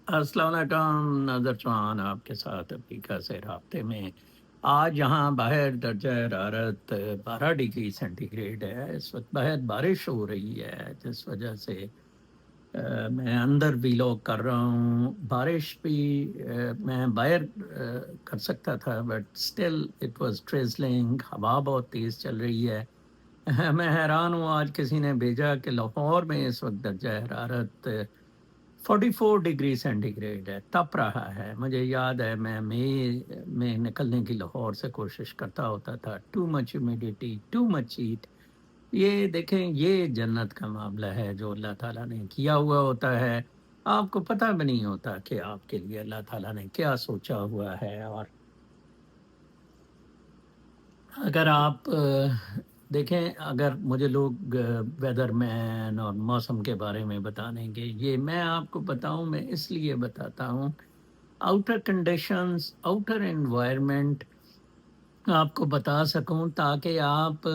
السلام علیکم، نظر چوہان آپ کے ساتھ افریقہ سے رابطے میں۔ آج یہاں باہر درجہ حرارت 12 ڈگری سینٹی گریڈ ہے۔ اس وقت باہر بارش ہو رہی ہے، جس وجہ سے میں اندر بھی لوگ کر رہا ہوں۔ بارش بھی میں باہر کر سکتا تھا، بٹ اسٹل اٹ واز ٹریزلنگ، ہوا بہت تیز چل رہی ہے۔ میں حیران ہوں، آج کسی نے بھیجا کہ لاہور میں اس وقت درجہ حرارت 44 ڈگری سینٹی گریڈ ہے، تپ رہا ہے۔ مجھے یاد ہے میں مئی میں نکلنے کی لاہور سے کوشش کرتا ہوتا تھا، too much humidity, too much heat. یہ دیکھیں، یہ جنت کا معاملہ ہے جو اللہ تعالیٰ نے کیا ہوا ہوتا ہے۔ آپ کو پتہ بھی نہیں ہوتا کہ آپ کے لیے اللہ تعالیٰ نے کیا سوچا ہوا ہے۔ اور اگر آپ دیکھیں، اگر مجھے لوگ ویدر مین اور موسم کے بارے میں بتانے گے، یہ میں آپ کو بتاؤں، میں اس لیے بتاتا ہوں، آؤٹر کنڈیشنز، آؤٹر انوائرمنٹ آپ کو بتا سکوں، تاکہ آپ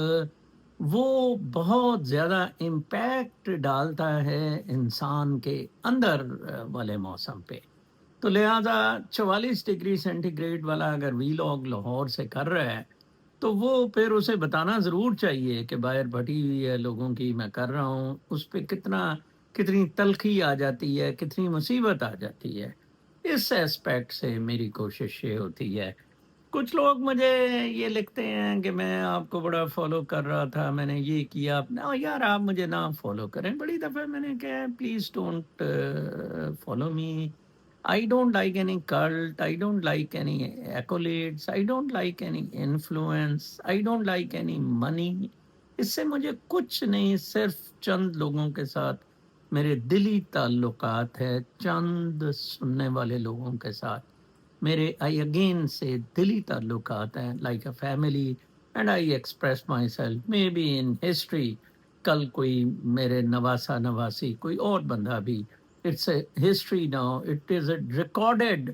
وہ بہت زیادہ امپیکٹ ڈالتا ہے انسان کے اندر والے موسم پہ۔ تو لہٰذا 44 ڈگری سینٹی گریڈ والا اگر وی لوگ لاہور سے کر رہا ہے، تو وہ پھر اسے بتانا ضرور چاہیے کہ باہر بھٹی ہوئی ہے لوگوں کی، میں کر رہا ہوں، اس پہ کتنی تلخی آ جاتی ہے، کتنی مصیبت آ جاتی ہے۔ اس ایسپیکٹ سے میری کوشش یہ ہوتی ہے۔ کچھ لوگ مجھے یہ لکھتے ہیں کہ میں آپ کو بڑا فالو کر رہا تھا، میں نے یہ کیا، یار آپ مجھے نہ فالو کریں۔ بڑی دفعہ میں نے کہا please don't follow me, I don't like any cult. I don't like any accolades. I don't like any influence. I don't like any money. اس سے مجھے کچھ نہیں، صرف چند لوگوں کے ساتھ میرے دلی تعلقات ہے، چند سننے والے لوگوں کے ساتھ میرے آئی اگین سے دلی تعلقات ہیں، like a family, and I express myself may be in history. کل کوئی میرے نواسا نواسی کوئی اور بندہ بھی، it's a history now, it is a recorded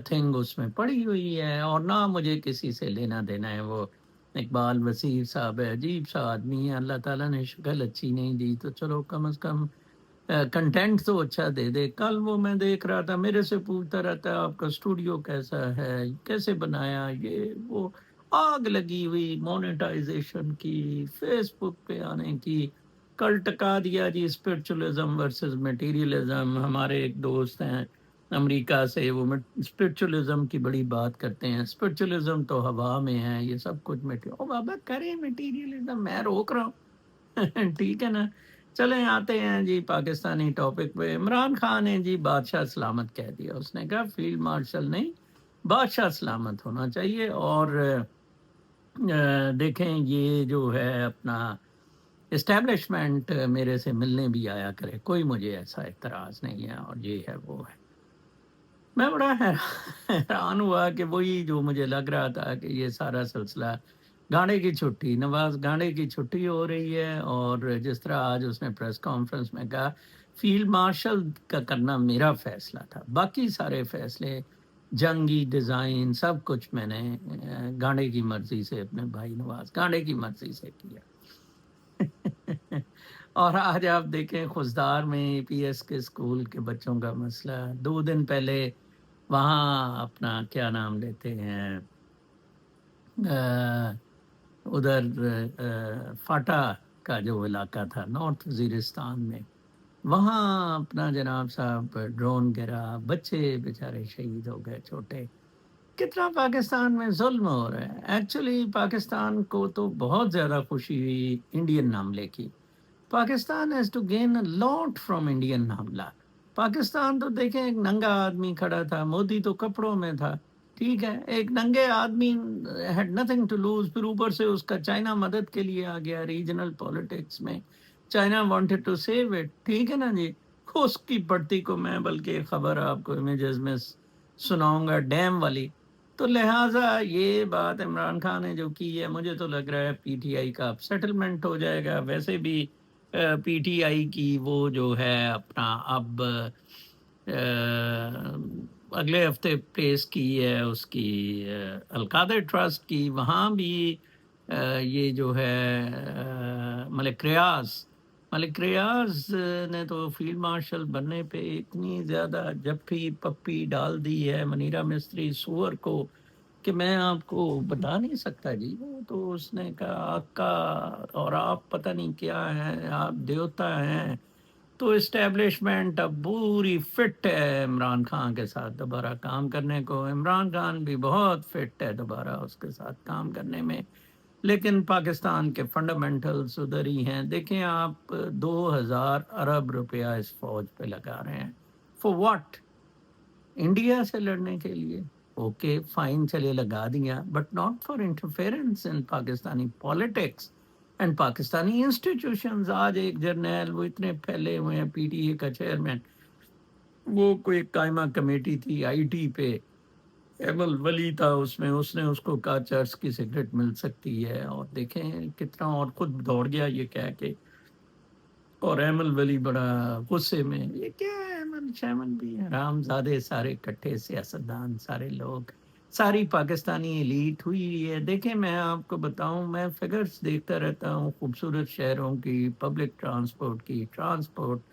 thing, اس میں پڑی ہوئی ہے، اور نہ مجھے کسی سے لینا دینا ہے۔ وہ اقبال وسیر صاحب ہے، عجیب سا آدمی ہے، اللہ تعالیٰ نے شکل اچھی نہیں دی تو چلو کم از کم کنٹینٹ تو اچھا دے دے۔ کل وہ میں دیکھ رہا تھا، میرے سے پوچھتا رہتا ہے آپ کا اسٹوڈیو کیسا ہے، کیسے بنایا، یہ وہ، آگ لگی ہوئی مونیٹائزیشن کی، فیس بک پہ آنے کی، کل ٹکا دیا جی اسپرچولزم ورسز میٹیریلزم۔ ہمارے ایک دوست ہیں امریکہ سے، وہ اسپرچولزم کی بڑی بات کرتے ہیں، اسپرچولزم تو ہوا میں ہے، یہ سب کچھ او بابا کریں میٹیریلزم، میں روک رہا ہوں ٹھیک ہے نا۔ چلیں آتے ہیں جی پاکستانی ٹاپک پہ۔ عمران خان نے جی بادشاہ سلامت کہہ دیا، اس نے کہا فیلڈ مارشل نہیں، بادشاہ سلامت ہونا چاہیے۔ اور دیکھیں یہ جو ہے اپنا اسٹیبلشمنٹ میرے سے ملنے بھی آیا کرے، کوئی مجھے ایسا اعتراض نہیں ہے، اور یہ ہے وہ ہے۔ میں بڑا حیران ہوا کہ وہی جو مجھے لگ رہا تھا کہ یہ سارا سلسلہ گانڈے کی چھٹی، نواز گانڈے کی چھٹی ہو رہی ہے، اور جس طرح آج اس نے پریس کانفرنس میں کہا فیلڈ مارشل کا کرنا میرا فیصلہ تھا، باقی سارے فیصلے جنگی ڈیزائن سب کچھ میں نے گانڈے کی مرضی سے، اپنے بھائی نواز گانڈے کی مرضی سے کیا اور آج آپ دیکھیں خضدار میں پی ایس کے اسکول کے بچوں کا مسئلہ، 2 دن پہلے وہاں اپنا کیا نام لیتے ہیں، ادھر فاٹا کا جو علاقہ تھا نارتھ وزیرستان میں، وہاں اپنا جناب صاحب ڈرون گرا، بچے بیچارے شہید ہو گئے چھوٹے۔ کتنا پاکستان میں ظلم ہو رہا ہے۔ ایکچولی پاکستان کو تو بہت زیادہ خوشی ہوئی انڈین حملے کی۔ Pakistan has to gain a lot from Indian حملہ۔ پاکستان تو دیکھیں ایک ننگا آدمی کھڑا تھا، مودی تو کپڑوں میں تھا، ٹھیک ہے، ایک ننگے آدمی ہیڈ نتھنگ ٹو لوز، پھر اوپر سے اس کا چائنا مدد کے لیے آ گیا ریجنل پالیٹکس میں، China wanted to save it, ٹھیک ہے نا جی۔ اس کی پڑتی کو میں بلکہ خبر آپ کو امیجز میں سناؤں گا ڈیم والی۔ تو لہٰذا یہ بات عمران خان نے جو کی ہے، مجھے تو لگ رہا ہے پی ٹی آئی کا سیٹلمنٹ ہو جائے گا۔ ویسے بھی پی ٹی آئی کی وہ جو ہے اپنا اب اگلے ہفتے پیش کی ہے اس کی القادر ٹرسٹ کی، وہاں بھی یہ جو ہے ملک ریاض ملک ریاض نے تو فیلڈ مارشل بننے پہ اتنی زیادہ جپھی پپی ڈال دی ہے منیرا مستری سور کو کہ میں آپ کو بتا نہیں سکتا جی. وہ تو اس نے کہا آقا اور آپ پتہ نہیں کیا ہیں، آپ دیوتا ہیں. تو اسٹیبلشمنٹ اب پوری فٹ ہے عمران خان کے ساتھ دوبارہ کام کرنے کو. عمران خان بھی بہت فٹ ہے دوبارہ اس کے ساتھ کام کرنے میں، لیکن پاکستان کے فنڈامنٹلز ادھر ہی ہیں. دیکھیں آپ 2000 ارب روپیہ اس فوج پہ لگا رہے ہیں. Four what? انڈیا سے لڑنے کے لیے. اوکے فائن چلے لگا دیا، but not for interference in Pakistani politics and Pakistani institutions. آج ایک جرنیل وہ اتنے پھیلے ہوئے ہیں، پی ٹی اے کا چیئرمین، وہ کوئی قائمہ کمیٹی تھی آئی ٹی پہ، ایمل ولی تھا اس میں، اس نے اس کو کہا چرچ کی سگریٹ مل سکتی ہے، اور دیکھیں کتنا، اور خود دوڑ گیا یہ کہہ کے. اور ایمل ولی بڑا غصے میں، یہ کیا ہے ایمل شیمل بھی حرام زادے سارے کٹھے سیاستدان سارے لوگ، ساری پاکستانی ایلیٹ ہوئی ہے. دیکھیں میں آپ کو بتاؤں، میں فگرز دیکھتا رہتا ہوں خوبصورت شہروں کی، پبلک ٹرانسپورٹ کی، ٹرانسپورٹ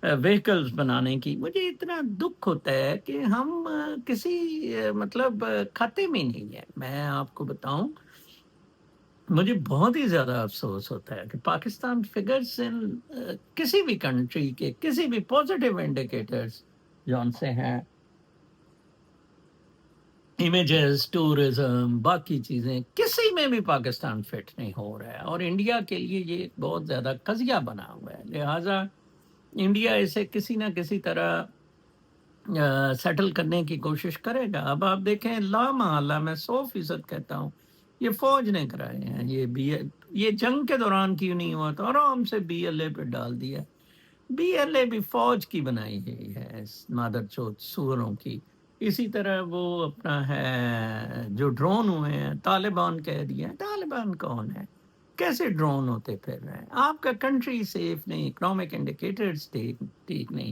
وہیکلز بنانے کی. مجھے اتنا دکھ ہوتا ہے کہ ہم کسی مطلب کھاتے میں نہیں ہیں. میں آپ کو بتاؤں مجھے بہت ہی زیادہ افسوس ہوتا ہے کہ پاکستان فگرز ان کسی بھی کنٹری کے کسی بھی پازیٹیو انڈیکیٹرز جون سے ہیں، امیجز، ٹورزم، باقی چیزیں، کسی میں بھی پاکستان فٹ نہیں ہو رہا ہے. اور انڈیا کے لیے یہ ایک بہت زیادہ قضیہ بنا ہوا ہے. لہٰذا انڈیا اسے کسی نہ کسی طرح سیٹل کرنے کی کوشش کرے گا. اب آپ دیکھیں لا محالہ میں 100% کہتا ہوں یہ فوج نے کرائے ہیں. یہ جنگ کے دوران کیوں نہیں ہوا تو آرام سے بی ایل اے پہ ڈال دیا. بی ایل اے بھی فوج کی بنائی گئی ہے مادر چوت سوروں کی. اسی طرح وہ اپنا ہے جو ڈرون ہوئے ہیں طالبان کہہ دیا. طالبان کون ہے؟ کیسے ڈرون ہوتے پھر رہے ہیں؟ آپ کا کنٹری سیف نہیں، اکنامک انڈیکیٹرز ٹھیک نہیں.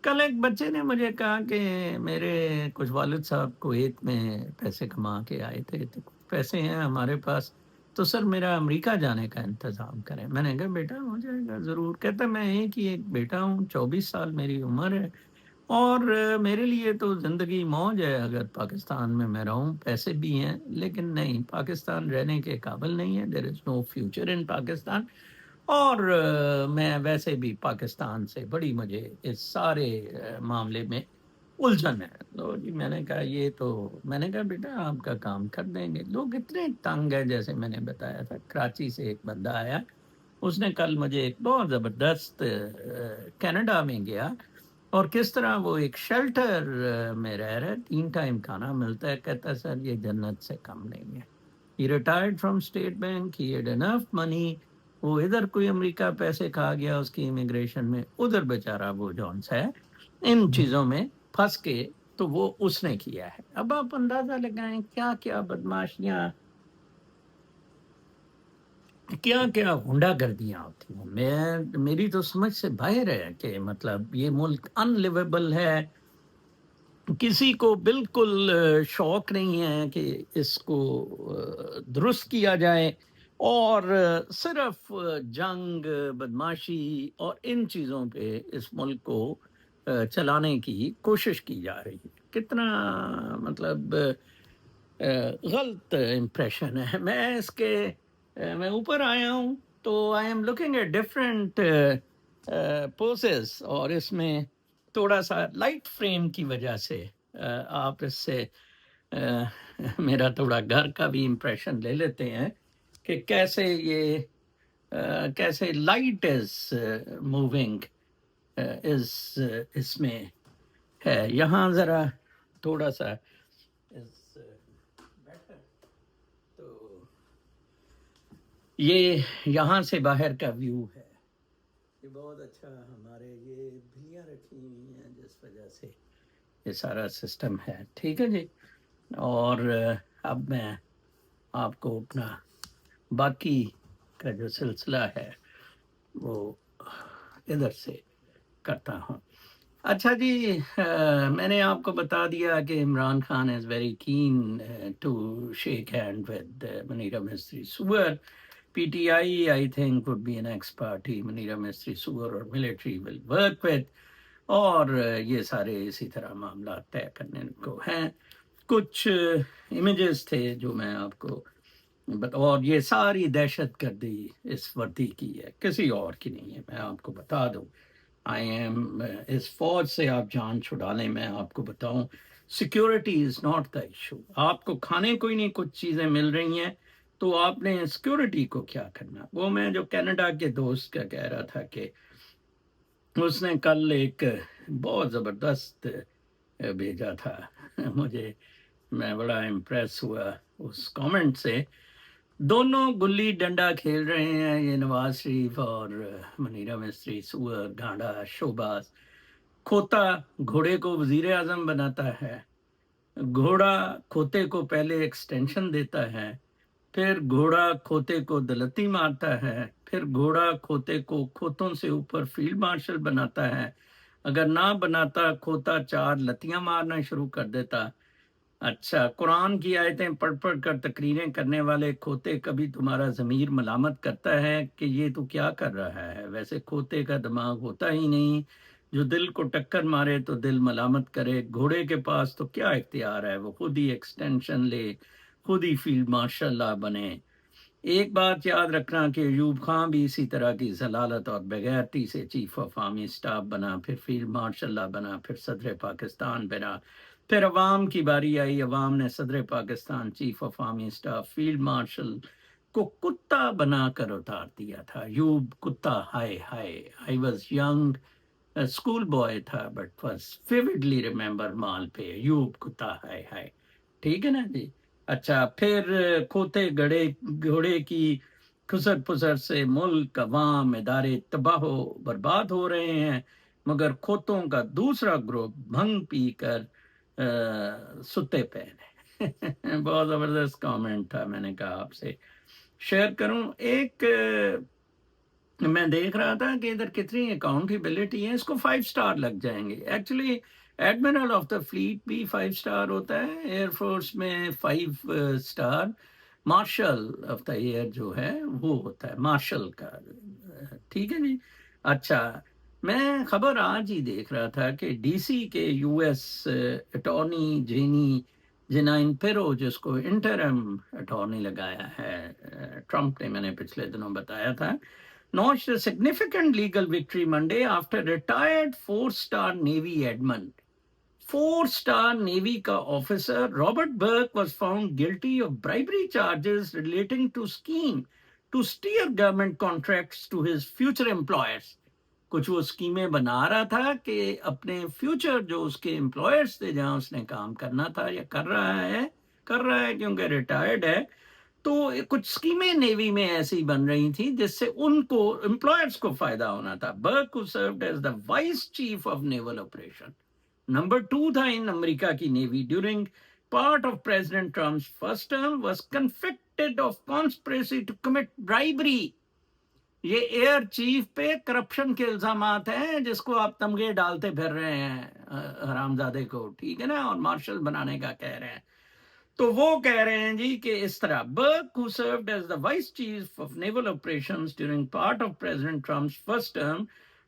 کل ایک بچے نے مجھے کہا کہ میرے کچھ والد صاحب کویت میں پیسے کما کے آئے تھے، تو کچھ پیسے ہیں ہمارے پاس، تو سر میرا امریکہ جانے کا انتظام کریں. میں نے کہا بیٹا ہو جائے گا ضرور. کہتا میں ایک ہی ایک بیٹا ہوں، 24 سال میری عمر ہے، اور میرے لیے تو زندگی موج ہے اگر پاکستان میں میں رہوں. پیسے بھی ہیں لیکن نہیں، پاکستان رہنے کے قابل نہیں ہے. دیر از نو فیوچر ان پاکستان. اور میں ویسے بھی پاکستان سے بڑی مجھے اس سارے معاملے میں الجھن ہے. تو جی میں نے کہا یہ تو، میں نے کہا بیٹا آپ کا کام کر دیں گے. لوگ اتنے تنگ ہیں، جیسے میں نے بتایا تھا کراچی سے ایک بندہ آیا، اس نے کل مجھے ایک بہت زبردست کینیڈا میں گیا، اور کس طرح وہ ایک شیلٹر میں رہ رہا ہے، 3 ٹائم کھانا ملتا ہے. کہتا سر یہ جنت سے کم نہیں ہے. He retired from State Bank, he had enough money. وہ ادھر کوئی امریکہ پیسے کھا گیا اس کی امیگریشن میں، ادھر بیچارہ وہ جونس ہے ان چیزوں میں پھنس کے، تو وہ اس نے کیا ہے. اب آپ اندازہ لگائیں کیا کیا بدماشیاں، کیا کیا غنڈا گردیاں ہوتی ہیں. میری تو سمجھ سے باہر ہے کہ مطلب یہ ملک ان لیویبل ہے. کسی کو بالکل شوق نہیں ہے کہ اس کو درست کیا جائے، اور صرف جنگ، بدماشی اور ان چیزوں پہ اس ملک کو چلانے کی کوشش کی جا رہی ہے. کتنا مطلب غلط امپریشن ہے. میں اس کے میں اوپر آیا ہوں تو I am looking at different poses, اور اس میں تھوڑا سا لائٹ فریم کی وجہ سے آپ اس سے میرا تھوڑا گھر کا بھی امپریشن لے لیتے ہیں کہ کیسے یہ کیسے لائٹ از موونگ اس میں ہے. یہاں ذرا تھوڑا سا better. تو یہ یہاں سے باہر کا ویو ہے. یہ بہت اچھا، ہمارے یہ بلیاں رکھی ہوئی ہیں جس وجہ سے یہ سارا سسٹم ہے. ٹھیک ہے جی. اور اب میں آپ کو اپنا باقی کا جو سلسلہ ہے وہ ادھر سے کرتا ہوں. اچھا جی، میں نے آپ کو بتا دیا کہ Imran Khan is very keen to shake hand with منیرا مستری سور. PTI, I think, would be an ex-party. Manira Mistry, Sugar or military will work with. اور یہ سارے اسی طرح معاملات طے کرنے کو ہیں. کچھ امیجز تھے جو میں آپ کو اور یہ ساری دہشت گردی اس وردی کی ہے، کسی اور کی نہیں ہے. میں آپ کو بتا دوں، آئی ایم اس فوج سے آپ جان چھڑا لیں. میں آپ کو بتاؤں، security is not the issue. آپ کو کھانے کو ہی نہیں کچھ چیزیں مل رہی ہیں تو آپ نے سیکیورٹی کو کیا کرنا. وہ میں جو کینیڈا کے دوست کا کہہ رہا تھا کہ اس نے کل ایک بہت زبردست بھیجا تھا مجھے، میں بڑا امپریس ہوا اس کامنٹ سے. دونوں گلی ڈنڈا کھیل رہے ہیں، یہ نواز شریف اور منیرا مستری، سور گھاڑا شوباز. کھوتا گھوڑے کو وزیر اعظم بناتا ہے، گھوڑا کھوتے کو پہلے ایکسٹینشن دیتا ہے، پھر گھوڑا کھوتے کو دلتی مارتا ہے، پھر گھوڑا کھوتے کو کھوتوں سے اوپر فیلڈ مارشل بناتا ہے. اگر نہ بناتا کھوتا 4 لتیاں مارنا شروع کر دیتا. اچھا، قرآن کی آیتیں پڑھ پڑھ کر تقریریں کرنے والے کھوتے، کبھی تمہارا ضمیر ملامت کرتا ہے کہ یہ تو کیا کر رہا ہے؟ ویسے کھوتے کا دماغ ہوتا ہی نہیں، جو دل کو ٹکر مارے تو دل ملامت کرے. گھوڑے کے پاس تو کیا اختیار ہے، وہ خود ہی ایکسٹینشن لے، خود ہی فیلڈ مارشل بنے. ایک بات یاد رکھنا کہ ایوب خان بھی اسی طرح کی ضلالت اور بغیرتی سے چیف آف آرمی اسٹاف بنا، پھر فیلڈ مارشل بنا، پھر صدر پاکستان بنا. پھر عوام کی باری آئی، عوام نے صدر Pakistan, chief of army staff, field marshal کو کتا بنا کر اتار دیا تھا. ایوب کتا، ہائے ہائے. I was young, school boy تھا، but was vividly remember mall پہ ایوب کتا، ہائے ہائے. ٹھیک ہے نا جی. اچھا، پھر کھوتے گھوڑے کی خسر پسر سے ملک، عوام، ادارے تباہ و برباد ہو رہے ہیں، مگر کھوتوں کا دوسرا گروپ بھنگ پی کر ستے پہنے. بہت زبردست کامنٹ تھا، میں نے کہا آپ سے شیئر کروں. ایک میں دیکھ رہا تھا کہ ادھر کتنی اکاؤنٹیبلٹی ہے، اس کو 5 سٹار لگ جائیں گے. Actually admiral of the fleet بھی 5 سٹار ہوتا ہے، ایئر فورس میں 5 star. Marshal of the air جو ہے وہ ہوتا ہے مارشل کا. ٹھیک ہے جی. اچھا، میں خبر آج ہی دیکھ رہا تھا کہ ڈی سی کے یو ایس اٹارنی جینی جنائن پیرو، جس کو انٹرم اٹارنی لگایا ہے ٹرمپ نے، میں نے پچھلے دنوں بتایا تھا، notched a significant legal victory Monday after retired 4-star Navy admiral. 4-star Navy ka officer Robert Burke was found guilty of bribery charges relating to scheme to steer government contracts to his future employers. کچھ وہ اسکیمیں بنا رہا تھا کہ اپنے future جو اس کے امپلائرس تھے جہاں اس نے کام کرنا تھا یا کر رہا ہے کیونکہ ریٹائرڈ ہے، تو کچھ اسکیمیں نیوی میں ایسی بن رہی تھی جس سے ان کو امپلائرس کو فائدہ ہونا تھا. Burke who served as the vice chief of naval operation, number 2 تھا ان امریکہ کی navy during part of president Trump's first term, was convicted of conspiracy to commit bribery. یہ ایئر چیف پہ کرپشن کے الزامات ہیں جس کو آپ تمغے ڈالتے پھر رہے ہیں حرامزادے کو، ٹھیک ہے نا، اور مارشل بنانے کا کہہ رہے ہیں. تو وہ کہہ رہے ہیں جی کہ اس طرح برک who served as the vice chief of naval operations during part of President Trump's first term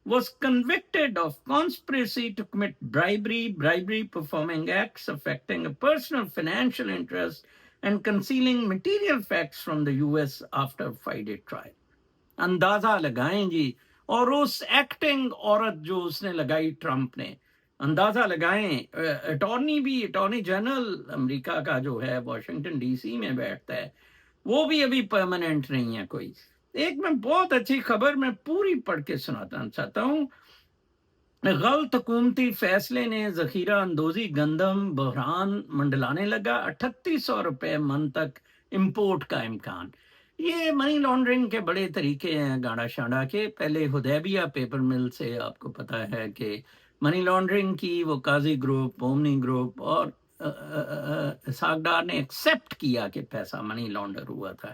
was convicted of conspiracy to commit bribery performing acts affecting a personal financial interest and concealing material facts from the US after a 5-day trial. اندازہ لگائیں جی. اور اس acting عورت جو اس نے لگائی Trump نے، اندازہ لگائیں. اٹارنی جنرل امریکہ کا جو ہے واشنگٹن ڈی سی میں بیٹھتا ہے، وہ بھی ابھی پرماننٹ نہیں ہے کوئی. ایک میں بہت اچھی خبر میں پوری پڑھ کے سناتا چاہتا ہوں. غلط حکومتی فیصلے نے ذخیرہ اندوزی گندم بحران منڈلانے لگا، 3800 روپے من تک امپورٹ کا امکان. یہ منی لانڈرنگ کے بڑے طریقے ہیں گاڑا شاڑا کے. پہلے حدیبیہ پیپر مل سے آپ کو پتا ہے کہ منی لانڈرنگ کی وہ قاضی گروپ، اومنی گروپ اور اسحاق ڈار نے ایکسیپٹ کیا کہ پیسہ منی لانڈر ہوا تھا.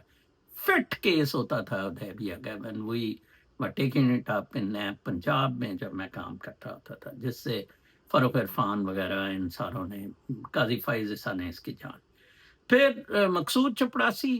فٹ کیس ہوتا تھا حدیبیہ کا. when we were taking it up in Punjab میں جب میں کام کرتا ہوتا تھا، جس سے فاروق عرفان وغیرہ ان ساروں نے، قاضی فائز عیسیٰ نے اس کی جان. پھر مقصود چپڑاسی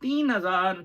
3,000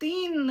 $3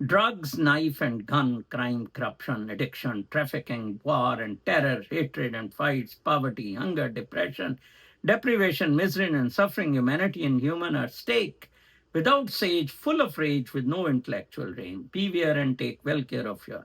drugs, knife and gun, crime, corruption, addiction, trafficking, war and terror, hatred and fights, poverty, hunger, deprivation, misery and suffering, humanity and human are stake without sage, full of rage, with no intellectual range. Beware and take well care of your.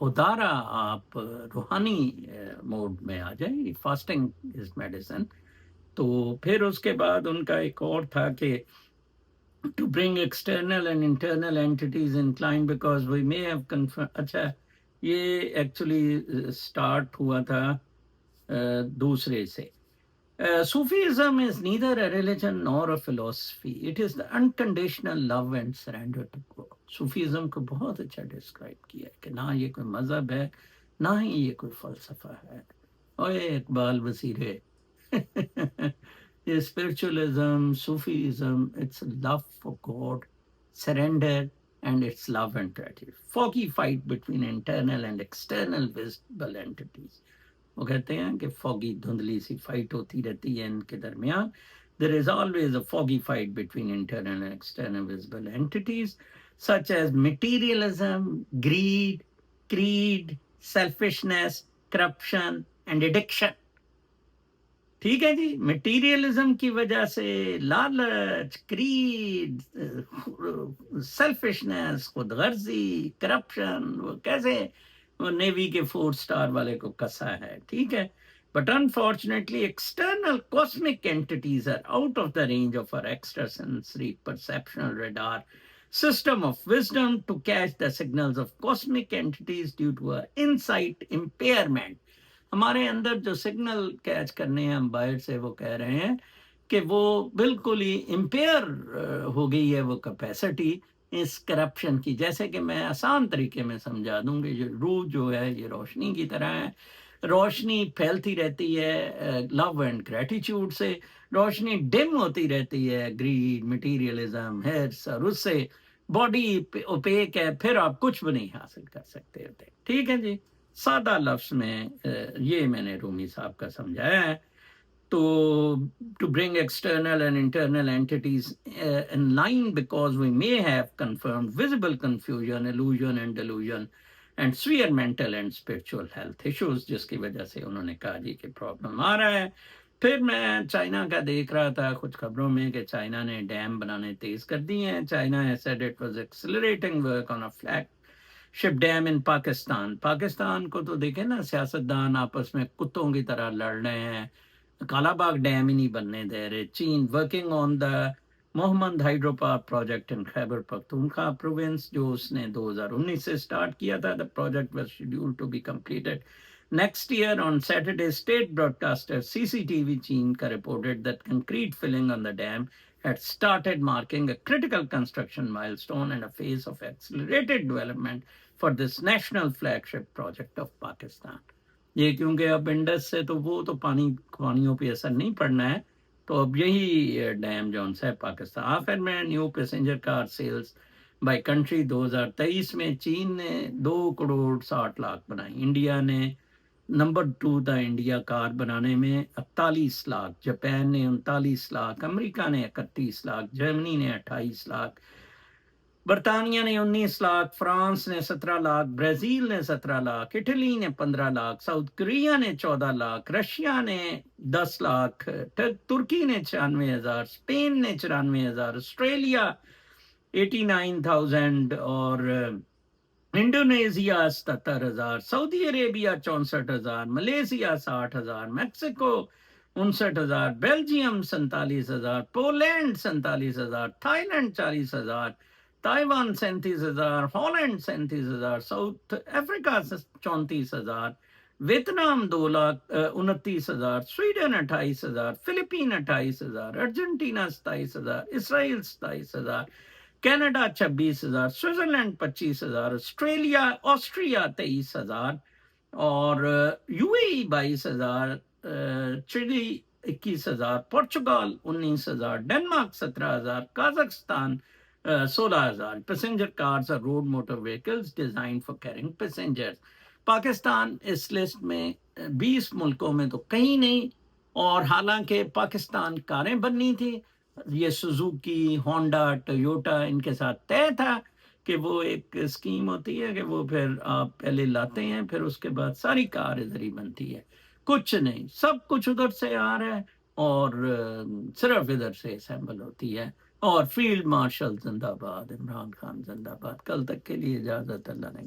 خودارہ آپ روحانی mood میں آ جائیں. Fasting is medicine. تو پھر اس کے بعد ان کا ایک اور تھا کہ to bring external and internal entities inclined because we may have اچھا یہ ایکچولی اسٹارٹ ہوا تھا دوسرے سے. Sufism is neither a religion nor a philosophy. It is the unconditional love and surrender to God. Sufism کو بہت اچھا describe کیا ہے کہ نہ یہ کوئی مذہب ہے نہ ہی یہ کوئی فلسفہ ہے. اوے اقبال وزیر spiritualism, Sufism, it's love for God, surrender, and it's love and gratitude. Foggy fight between internal and external visible entities. وہ کہتے ہیں کہ فوگی دھندلی سی فائٹ ہوتی رہتی ہے ان کے درمیان. There is always a foggy fight between internal and external visible entities, such as materialism, greed, creed, selfishness, corruption, and addiction. ٹھیک ہے جی. مٹیریلزم کی وجہ سے لالچ، کریڈ، سیلفشنس، خود غرضی، کرپشن، وہ کیسے وہ نیوی کے 4 سٹار والے کو کسا ہے. ٹھیک ہے. But unfortunately external cosmic entities are out of the range of our extra sensory perceptual radar system of wisdom to catch the signals of cosmic entities due to our insight impairment. ہمارے اندر جو signal catch کرنے ہیں ہم باہر سے، وہ کہہ رہے ہیں کہ وہ بالکل ہی امپیئر ہو گئی ہے وہ کیپیسٹی اس کرپشن کی. جیسے کہ میں آسان طریقے میں سمجھا دوں گی، روح جو ہے یہ روشنی کی طرح ہے. روشنی پھیلتی رہتی ہے لو اینڈ گریٹیچیوڈ سے، روشنی ڈم ہوتی رہتی ہے گریڈ، مٹیریلزم، ہرس، اور اس سے باڈی اوپیک ہے، پھر آپ کچھ بھی نہیں حاصل کر سکتے ہوتے. ٹھیک ہے جی. سادہ لفظ میں یہ میں نے رومی صاحب کا سمجھایا ہے. تو to bring external and internal entities in line because we may have confirmed visible confusion, illusion and delusion and severe mental and spiritual health issues, جس کی وجہ سے انہوں نے کہا جی کہ پرابلم آ رہا ہے. پھر میں چائنا کا دیکھ رہا تھا کچھ خبروں میں کہ چائنا نے ڈیم بنانے تیز کر دی ہیں. China has said it was accelerating work on a flagship dam in Pakistan. Pakistan کو تو دیکھیں نا، سیاستدان آپس میں کتوں کی طرح لڑ رہے ہیں، کالا باغ ڈیم ہی نہیں بننے دے رہے. چین working on the Mohmand hydro power project in Khyber Pakhtunkhwa province, جو اس نے 2019 سے سٹارٹ کیا تھا. The project was scheduled to be completed next year. On Saturday state broadcaster CCTV چین کا reported that concrete filling on the dam had started marking a critical construction milestone and a phase of accelerated development for this national flagship project of Pakistan. یہ کیونکہ اب Indus سے تو وہ تو پانیوں پہ اثر نہیں پڑنا ہے، تو اب یہی ڈیم جو ہے پاکستان. آخر میں new passenger car sales by country 2023 میں چین نے 2.60 کروڑ بنائی. انڈیا نے نمبر 2 تھا انڈیا کار بنانے میں 48 لاکھ، جاپان نے 39 لاکھ، امریکہ نے 31 لاکھ، جرمنی نے 28 لاکھ، برطانیہ نے 19 لاکھ، فرانس نے 17 لاکھ، برازیل نے 17 لاکھ، اٹلی نے 15 لاکھ، ساؤتھ کوریا نے 14 لاکھ، رشیا نے 10 لاکھ، ترکی نے 96,000، اسپین نے 94,000، آسٹریلیا 89,000 اور Indonesia 77,000، Saudi Arabia 64,000، Malaysia 60,000، Mexico 59,000، Belgium 47,000، Poland 47,000، Thailand 40,000، Taiwan 37,000، Holland 37,000، South Africa 34,000، Vietnam 2,29,000، Sweden 28,000، Philippine 28,000، Argentina 27,000، Israel 27,000، Canada 26,000، Switzerland 25,000، Austria 23,000 اور UAE 22,000، Chile 21,000، Portugal 19,000، Denmark 17,000، Kazakhstan 16,000 passenger cars اور road motor vehicles design for carrying passengers. Pakistan اس list میں 20 ملکوں میں تو کہیں نہیں، اور حالانکہ پاکستان کاریں بننی تھی. یہ سوزوکی، ہونڈا، ٹویوٹا، ان کے ساتھ طے تھا کہ وہ ایک اسکیم ہوتی ہے کہ وہ پھر آپ پہلے لاتے ہیں، پھر اس کے بعد ساری کار ادھر ہی بنتی ہے. کچھ نہیں، سب کچھ ادھر سے آ رہا ہے اور صرف ادھر سے اسمبل ہوتی ہے. اور فیلڈ مارشل زندہ باد، عمران خان زندہ باد. کل تک کے لیے اجازت، اللہ نے